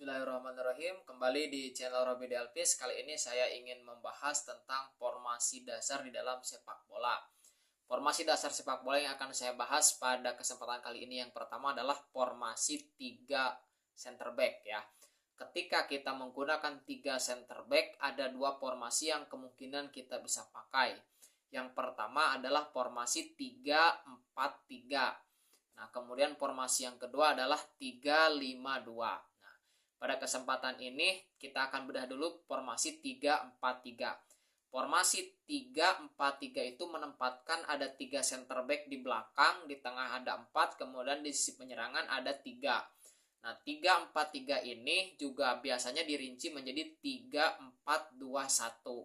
Bismillahirrahmanirrahim. Kembali di channel Robi Delpis. Kali ini saya ingin membahas tentang formasi dasar di dalam sepak bola. Formasi dasar sepak bola yang akan saya bahas pada kesempatan kali ini yang pertama adalah formasi 3 center back ya. Ketika kita menggunakan 3 center back, ada 2 formasi yang kemungkinan kita bisa pakai. Yang pertama adalah formasi 3-4-3. Nah, kemudian formasi yang kedua adalah 3-5-2. Pada kesempatan ini kita akan bedah dulu formasi 3-4-3. Formasi 3-4-3 itu menempatkan ada 3 center back di belakang, di tengah ada 4, kemudian di sisi penyerangan ada 3. Nah, 3-4-3 ini juga biasanya dirinci menjadi 3-4-2-1.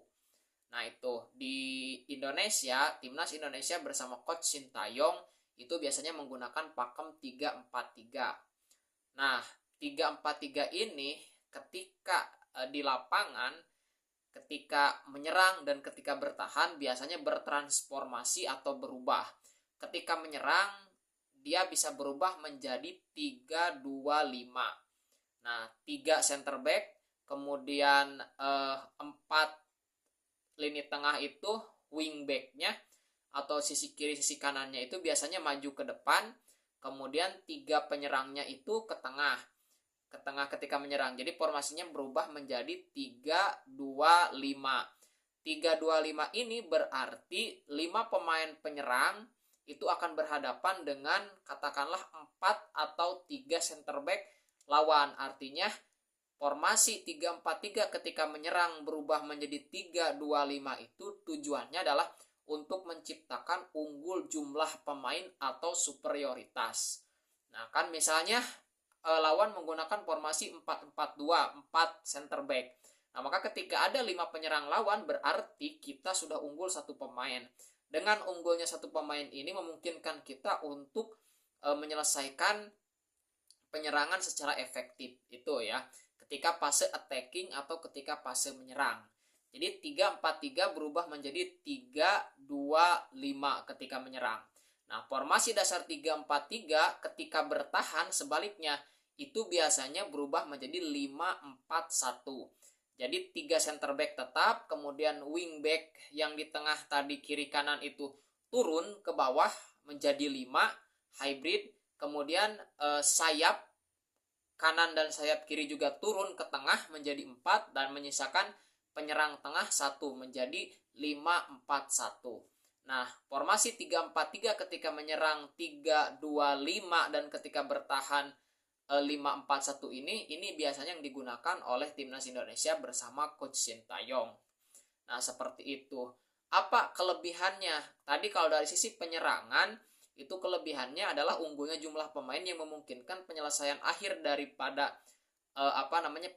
Nah, itu di Indonesia, Timnas Indonesia bersama Coach Sintayong itu biasanya menggunakan pakem 3-4-3. Nah, 3-4-3 ini ketika di lapangan, ketika menyerang dan ketika bertahan biasanya bertransformasi atau berubah. Ketika menyerang dia bisa berubah menjadi 3-2-5. Nah, 3 center back, kemudian 4 lini tengah itu wing back-nya atau sisi kiri sisi kanannya itu biasanya maju ke depan, kemudian 3 penyerangnya itu ke tengah ketika menyerang. Jadi formasinya berubah menjadi 3-2-5. 3-2-5 ini berarti 5 pemain penyerang itu akan berhadapan dengan katakanlah 4 atau 3 center back lawan. Artinya formasi 3-4-3 ketika menyerang berubah menjadi 3-2-5 itu tujuannya adalah untuk menciptakan unggul jumlah pemain atau superioritas. Nah, kan misalnya lawan menggunakan formasi 4-4-2, 4 center back. Nah, maka ketika ada 5 penyerang lawan berarti kita sudah unggul 1 pemain. Dengan unggulnya 1 pemain ini memungkinkan kita untuk menyelesaikan penyerangan secara efektif itu ya. Ketika fase attacking atau ketika fase menyerang. Jadi 3-4-3 berubah menjadi 3-2-5 ketika menyerang. Nah, formasi dasar 3-4-3 ketika bertahan sebaliknya itu biasanya berubah menjadi 5-4-1. Jadi 3 center back tetap, kemudian wing back yang di tengah tadi kiri kanan itu turun ke bawah menjadi 5 hybrid, kemudian sayap kanan dan sayap kiri juga turun ke tengah menjadi 4 dan menyisakan penyerang tengah 1 menjadi 5-4-1. Nah, formasi 3-4-3 ketika menyerang 3-2-5 dan ketika bertahan 5-4-1 ini biasanya yang digunakan oleh Timnas Indonesia bersama Coach Sintayong. Nah, seperti itu. Apa kelebihannya? Tadi kalau dari sisi penyerangan, itu kelebihannya adalah unggulnya jumlah pemain yang memungkinkan penyelesaian akhir daripada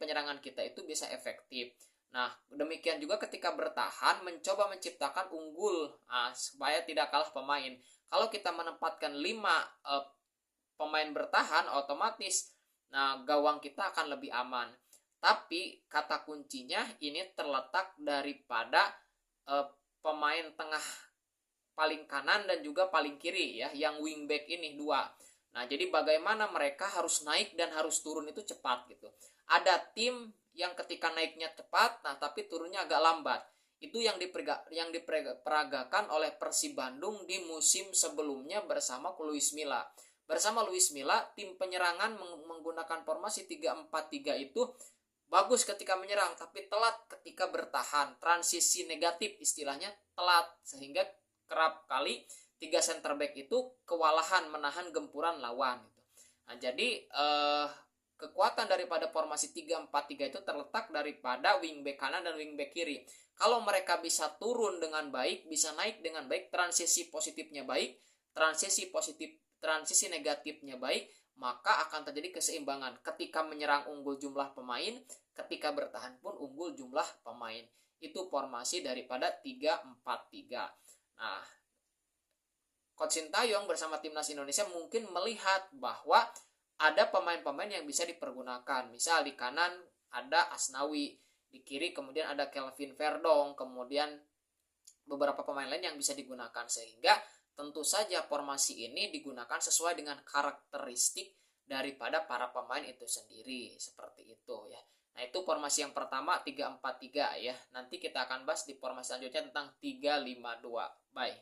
penyerangan kita itu bisa efektif. Nah, demikian juga ketika bertahan mencoba menciptakan unggul supaya tidak kalah pemain. Kalau kita menempatkan 5 pemain bertahan otomatis gawang kita akan lebih aman. Tapi kata kuncinya ini terletak daripada pemain tengah paling kanan dan juga paling kiri ya, yang wingback ini 2. Nah, jadi bagaimana mereka harus naik dan harus turun itu cepat gitu. Ada tim yang ketika naiknya cepat, tapi turunnya agak lambat. Itu yang diperagakan oleh Persib Bandung di musim sebelumnya bersama Luis Milla. Bersama Luis Milla, tim penyerangan menggunakan formasi 3-4-3 itu bagus ketika menyerang, tapi telat ketika bertahan. Transisi negatif istilahnya telat, sehingga kerap kali 3 center back itu kewalahan menahan gempuran lawan. Nah, jadi kekuatan daripada formasi 3-4-3 itu terletak daripada wingback kanan dan wingback kiri. Kalau mereka bisa turun dengan baik, bisa naik dengan baik, transisi positifnya baik, transisi negatifnya baik, maka akan terjadi keseimbangan. Ketika menyerang unggul jumlah pemain, ketika bertahan pun unggul jumlah pemain. Itu formasi daripada 3-4-3. Nah, Coach Sintayong bersama Timnas Indonesia mungkin melihat bahwa ada pemain-pemain yang bisa dipergunakan. Misal di kanan ada Asnawi, di kiri kemudian ada Kelvin Verdong, kemudian beberapa pemain lain yang bisa digunakan, sehingga tentu saja formasi ini digunakan sesuai dengan karakteristik daripada para pemain itu sendiri, seperti itu ya. Nah, itu formasi yang pertama 3-4-3 ya. Nanti kita akan bahas di formasi selanjutnya tentang 3-5-2. Bye.